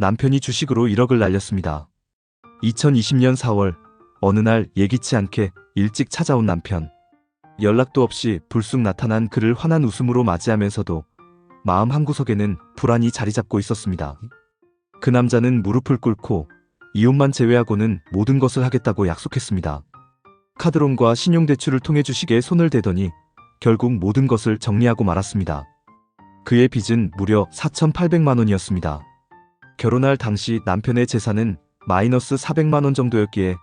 남편이 주식으로 1억을 날렸습니다. 2020년 4월 어느 날 예기치 않게 일찍 찾아온 남편. 연락도 없이 불쑥 나타난 그를 환한 웃음으로 맞이하면서도 마음 한구석에는 불안이 자리 잡고 있었습니다. 그 남자는 무릎을 꿇고 이혼만 제외하고는 모든 것을 하겠다고 약속했습니다. 카드론과 신용대출을 통해 주식에 손을 대더니 결국 모든 것을 정리하고 말았습니다. 그의 빚은 무려 4,800만 원이었습니다. 결혼할 당시 남편의 재산은 마이너스 400만 원 정도였기에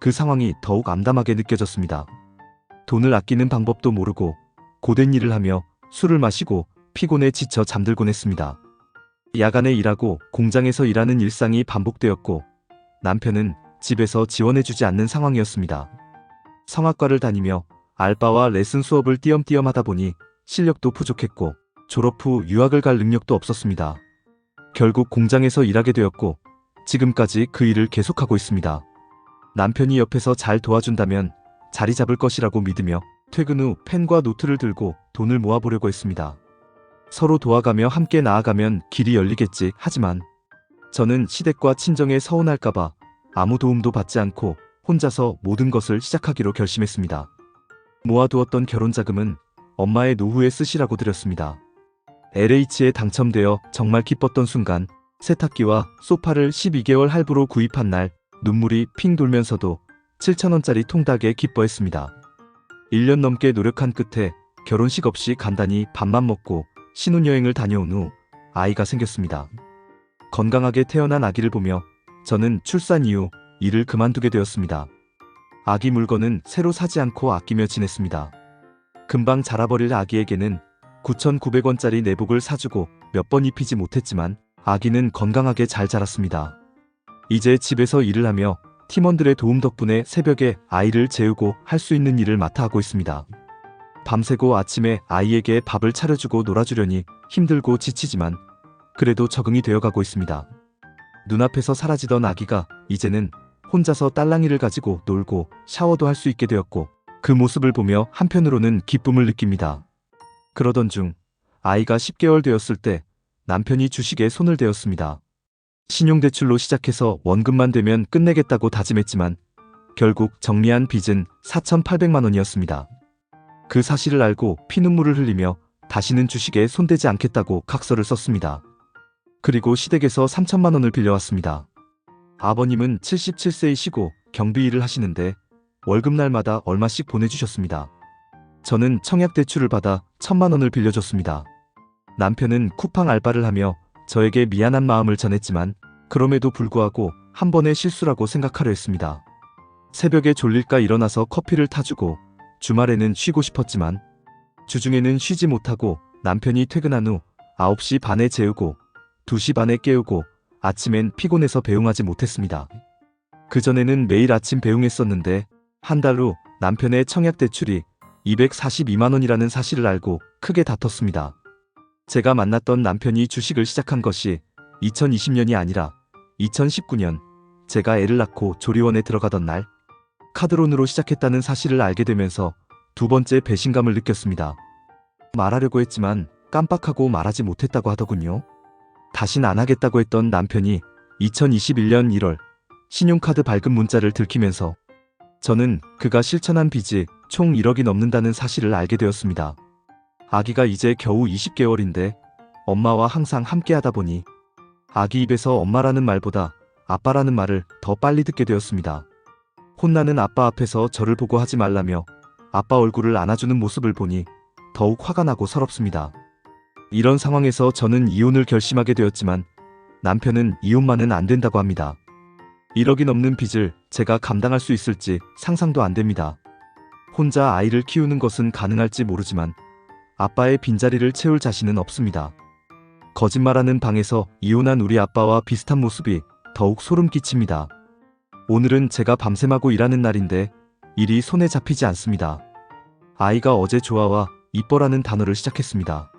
그 상황이 더욱 암담하게 느껴졌습니다. 돈을 아끼는 방법도 모르고 고된 일을 하며 술을 마시고 피곤해 지쳐 잠들곤 했습니다. 야간에 일하고 공장에서 일하는 일상이 반복되었고 남편은 집에서 지원해주지 않는 상황이었습니다. 성악과를 다니며 알바와 레슨 수업을 띄엄띄엄 하다 보니 실력도 부족했고 졸업 후 유학을 갈 능력도 없었습니다. 결국 공장에서 일하게 되었고 지금까지 그 일을 계속하고 있습니다. 남편이 옆에서 잘 도와준다면 자리 잡을 것이라고 믿으며 퇴근 후 펜과 노트를 들고 돈을 모아보려고 했습니다. 서로 도와가며 함께 나아가면 길이 열리겠지 하지만 저는 시댁과 친정에 서운할까봐 아무 도움도 받지 않고 혼자서 모든 것을 시작하기로 결심했습니다. 모아두었던 결혼자금은 엄마의 노후에 쓰시라고 드렸습니다. LH에 당첨되어 정말 기뻤던 순간 세탁기와 소파를 12개월 할부로 구입한 날 눈물이 핑 돌면서도 7,000원짜리 통닭에 기뻐했습니다. 1년 넘게 노력한 끝에 결혼식 없이 간단히 밥만 먹고 신혼여행을 다녀온 후 아이가 생겼습니다. 건강하게 태어난 아기를 보며 저는 출산 이후 일을 그만두게 되었습니다. 아기 물건은 새로 사지 않고 아끼며 지냈습니다. 금방 자라버릴 아기에게는 9,900원짜리 내복을 사주고 몇 번 입히지 못했지만 아기는 건강하게 잘 자랐습니다. 이제 집에서 일을 하며 팀원들의 도움 덕분에 새벽에 아이를 재우고 할 수 있는 일을 맡아 하고 있습니다. 밤새고 아침에 아이에게 밥을 차려주고 놀아주려니 힘들고 지치지만 그래도 적응이 되어가고 있습니다. 눈앞에서 사라지던 아기가 이제는 혼자서 딸랑이를 가지고 놀고 샤워도 할 수 있게 되었고 그 모습을 보며 한편으로는 기쁨을 느낍니다. 그러던 중 아이가 10개월 되었을 때 남편이 주식에 손을 대었습니다. 신용대출로 시작해서 원금만 되면 끝내겠다고 다짐했지만 결국 정리한 빚은 4,800만 원이었습니다. 그 사실을 알고 피눈물을 흘리며 다시는 주식에 손대지 않겠다고 각서를 썼습니다. 그리고 시댁에서 3천만 원을 빌려왔습니다. 아버님은 77세이시고 경비 일을 하시는데 월급날마다 얼마씩 보내주셨습니다. 저는 청약대출을 받아 1,000만 원을 빌려줬습니다. 남편은 쿠팡 알바를 하며 저에게 미안한 마음을 전했지만 그럼에도 불구하고 한 번의 실수라고 생각하려 했습니다. 새벽에 졸릴까 일어나서 커피를 타주고 주말에는 쉬고 싶었지만 주중에는 쉬지 못하고 남편이 퇴근한 후 9시 반에 재우고 2시 반에 깨우고 아침엔 피곤해서 배웅하지 못했습니다. 그전에는 매일 아침 배웅했었는데 한 달 후 남편의 청약대출이 242만 원이라는 사실을 알고 크게 다퉜습니다. 제가 만났던 남편이 주식을 시작한 것이 2020년이 아니라 2019년 제가 애를 낳고 조리원에 들어가던 날 카드론으로 시작했다는 사실을 알게 되면서 두 번째 배신감을 느꼈습니다. 말하려고 했지만 깜빡하고 말하지 못했다고 하더군요. 다신 안 하겠다고 했던 남편이 2021년 1월 신용카드 발급 문자를 들키면서 저는 그가 실천한 빚이 총 1억이 넘는다는 사실을 알게 되었습니다. 아기가 이제 겨우 20개월인데 엄마와 항상 함께 하다 보니 아기 입에서 엄마라는 말보다 아빠라는 말을 더 빨리 듣게 되었습니다. 혼나는 아빠 앞에서 저를 보고 하지 말라며 아빠 얼굴을 안아주는 모습을 보니 더욱 화가 나고 서럽습니다. 이런 상황에서 저는 이혼을 결심하게 되었지만 남편은 이혼만은 안 된다고 합니다. 1억이 넘는 빚을 제가 감당할 수 있을지 상상도 안 됩니다. 혼자 아이를 키우는 것은 가능할지 모르지만 아빠의 빈자리를 채울 자신은 없습니다. 거짓말하는 방에서 이혼한 우리 아빠와 비슷한 모습이 더욱 소름 끼칩니다. 오늘은 제가 밤샘하고 일하는 날인데 일이 손에 잡히지 않습니다. 아이가 어제 좋아와 이뻐라는 단어를 시작했습니다.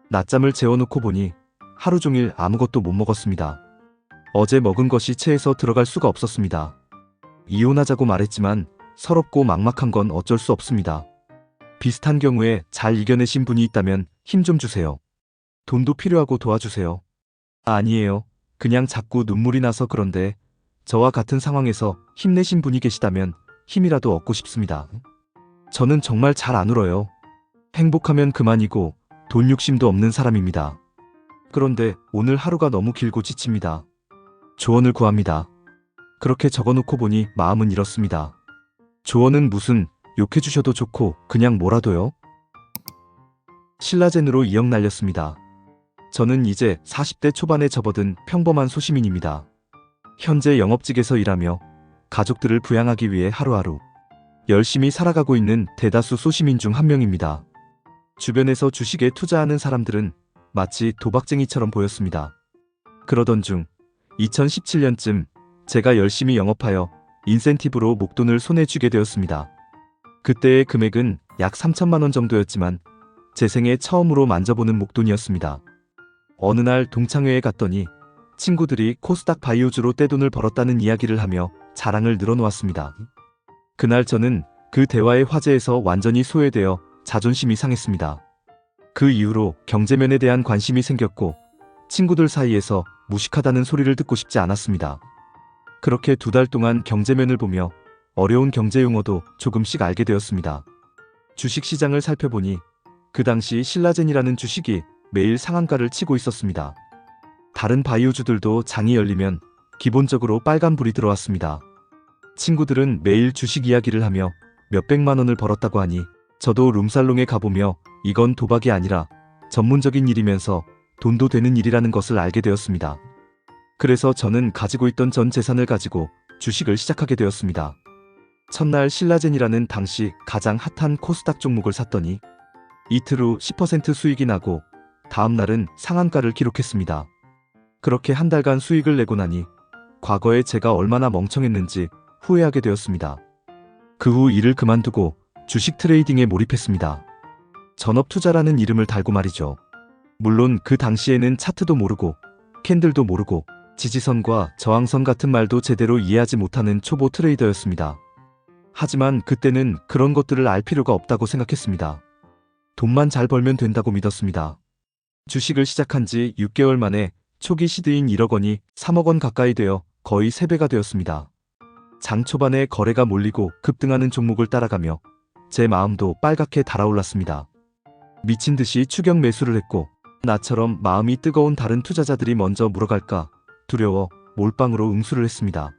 낮잠을 재워놓고 보니 하루 종일 아무것도 못 먹었습니다. 어제 먹은 것이 체해서 들어갈 수가 없었습니다. 이혼하자고 말했지만 서럽고 막막한 건 어쩔 수 없습니다. 비슷한 경우에 잘 이겨내신 분이 있다면 힘 좀 주세요. 돈도 필요하고 도와주세요. 아니에요. 그냥 자꾸 눈물이 나서 그런데 저와 같은 상황에서 힘내신 분이 계시다면 힘이라도 얻고 싶습니다. 저는 정말 잘 안 울어요. 행복하면 그만이고 돈 욕심도 없는 사람입니다. 그런데 오늘 하루가 너무 길고 지칩니다. 조언을 구합니다. 그렇게 적어놓고 보니 마음은 이렇습니다. 조언은 무슨, 욕해주셔도 좋고 그냥 뭐라도요? 신라젠으로 2억 날렸습니다. 저는 이제 40대 초반에 접어든 평범한 소시민입니다. 현재 영업직에서 일하며 가족들을 부양하기 위해 하루하루 열심히 살아가고 있는 대다수 소시민 중 한 명입니다. 주변에서 주식에 투자하는 사람들은 마치 도박쟁이처럼 보였습니다. 그러던 중 2017년쯤 제가 열심히 영업하여 인센티브로 목돈을 손에 쥐게 되었습니다. 그때의 금액은 약 3천만 원 정도였지만 제 생애 처음으로 만져보는 목돈이었습니다. 어느 날 동창회에 갔더니 친구들이 코스닥 바이오주로 떼돈을 벌었다는 이야기를 하며 자랑을 늘어놓았습니다. 그날 저는 그 대화의 화제에서 완전히 소외되어 자존심이 상했습니다. 그 이후로 경제면에 대한 관심이 생겼고 친구들 사이에서 무식하다는 소리를 듣고 싶지 않았습니다. 그렇게 2달 동안 경제면을 보며 어려운 경제 용어도 조금씩 알게 되었습니다. 주식시장을 살펴보니 그 당시 신라젠이라는 주식이 매일 상한가를 치고 있었습니다. 다른 바이오주들도 장이 열리면 기본적으로 빨간불이 들어왔습니다. 친구들은 매일 주식 이야기를 하며 몇백만 원을 벌었다고 하니 저도 룸살롱에 가보며 이건 도박이 아니라 전문적인 일이면서 돈도 되는 일이라는 것을 알게 되었습니다. 그래서 저는 가지고 있던 전 재산을 가지고 주식을 시작하게 되었습니다. 첫날 신라젠이라는 당시 가장 핫한 코스닥 종목을 샀더니 이틀 후 10% 수익이 나고 다음 날은 상한가를 기록했습니다. 그렇게 한 달간 수익을 내고 나니 과거에 제가 얼마나 멍청했는지 후회하게 되었습니다. 그 후 일을 그만두고 주식 트레이딩에 몰입했습니다. 전업투자라는 이름을 달고 말이죠. 물론 그 당시에는 차트도 모르고 캔들도 모르고 지지선과 저항선 같은 말도 제대로 이해하지 못하는 초보 트레이더였습니다. 하지만 그때는 그런 것들을 알 필요가 없다고 생각했습니다. 돈만 잘 벌면 된다고 믿었습니다. 주식을 시작한 지 6개월 만에 초기 시드인 1억 원이 3억 원 가까이 되어 거의 3배가 되었습니다. 장 초반에 거래가 몰리고 급등하는 종목을 따라가며 제 마음도 빨갛게 달아올랐습니다. 미친 듯이 추격 매수를 했고 나처럼 마음이 뜨거운 다른 투자자들이 먼저 물어갈까 두려워 몰빵으로 응수를 했습니다.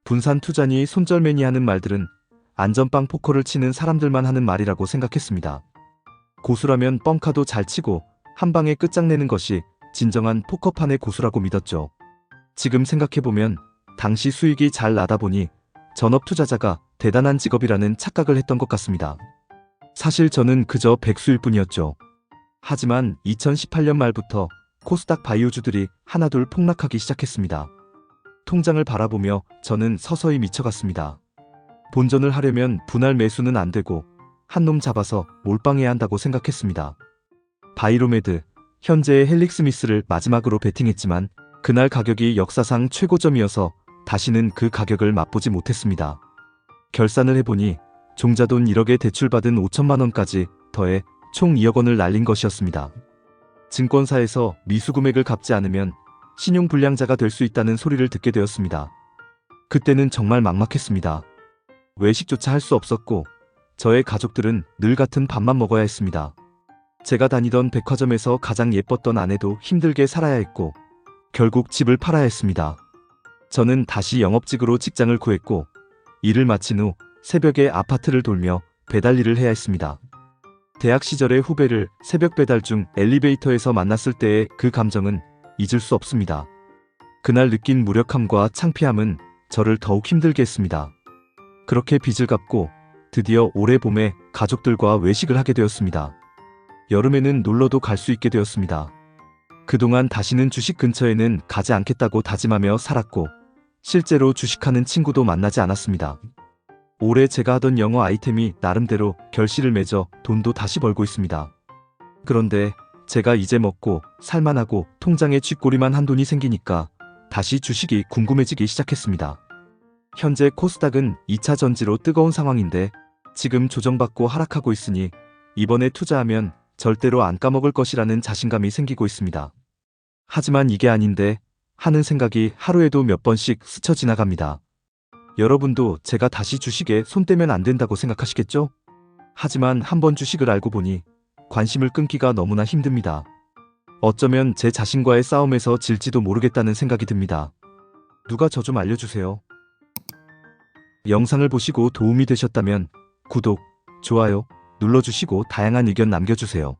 분산 투자니 손절매니 하는 말들은 안전빵 포커를 치는 사람들만 하는 말이라고 생각했습니다. 고수라면 뻥카도 잘 치고 한 방에 끝장내는 것이 진정한 포커판의 고수라고 믿었죠. 지금 생각해보면 당시 수익이 잘 나다 보니 전업 투자자가 대단한 직업이라는 착각을 했던 것 같습니다. 사실 저는 그저 백수일 뿐이었죠. 하지만 2018년 말부터 코스닥 바이오주들이 하나둘 폭락하기 시작했습니다. 통장을 바라보며 저는 서서히 미쳐갔습니다. 본전을 하려면 분할 매수는 안 되고 한 놈 잡아서 몰빵해야 한다고 생각했습니다. 바이로메드, 현재의 헬릭스미스를 마지막으로 베팅했지만 그날 가격이 역사상 최고점이어서 다시는 그 가격을 맛보지 못했습니다. 결산을 해보니 종자돈 1억에 대출받은 5천만 원까지 더해 총 2억 원을 날린 것이었습니다. 증권사에서 미수 금액을 갚지 않으면 신용불량자가 될 수 있다는 소리를 듣게 되었습니다. 그때는 정말 막막했습니다. 외식조차 할 수 없었고 저의 가족들은 늘 같은 밥만 먹어야 했습니다. 제가 다니던 백화점에서 가장 예뻤던 아내도 힘들게 살아야 했고 결국 집을 팔아야 했습니다. 저는 다시 영업직으로 직장을 구했고 일을 마친 후 새벽에 아파트를 돌며 배달 일을 해야 했습니다. 대학 시절의 후배를 새벽 배달 중 엘리베이터에서 만났을 때의 그 감정은 잊을 수 없습니다. 그날 느낀 무력함과 창피함은 저를 더욱 힘들게 했습니다. 그렇게 빚을 갚고 드디어 올해 봄에 가족들과 외식을 하게 되었습니다. 여름에는 놀러도 갈 수 있게 되었습니다. 그동안 다시는 주식 근처에는 가지 않겠다고 다짐하며 살았고 실제로 주식하는 친구도 만나지 않았습니다. 올해 제가 하던 영어 아이템이 나름대로 결실을 맺어 돈도 다시 벌고 있습니다. 그런데 제가 이제 먹고 살만하고 통장에 쥐꼬리만 한 돈이 생기니까 다시 주식이 궁금해지기 시작했습니다. 현재 코스닥은 2차 전지로 뜨거운 상황인데 지금 조정받고 하락하고 있으니 이번에 투자하면 절대로 안 까먹을 것이라는 자신감이 생기고 있습니다. 하지만 이게 아닌데 하는 생각이 하루에도 몇 번씩 스쳐 지나갑니다. 여러분도 제가 다시 주식에 손 떼면 안 된다고 생각하시겠죠? 하지만 한번 주식을 알고 보니 관심을 끊기가 너무나 힘듭니다. 어쩌면 제 자신과의 싸움에서 질지도 모르겠다는 생각이 듭니다. 누가 저 좀 알려주세요. 영상을 보시고 도움이 되셨다면 구독, 좋아요 눌러주시고 다양한 의견 남겨주세요.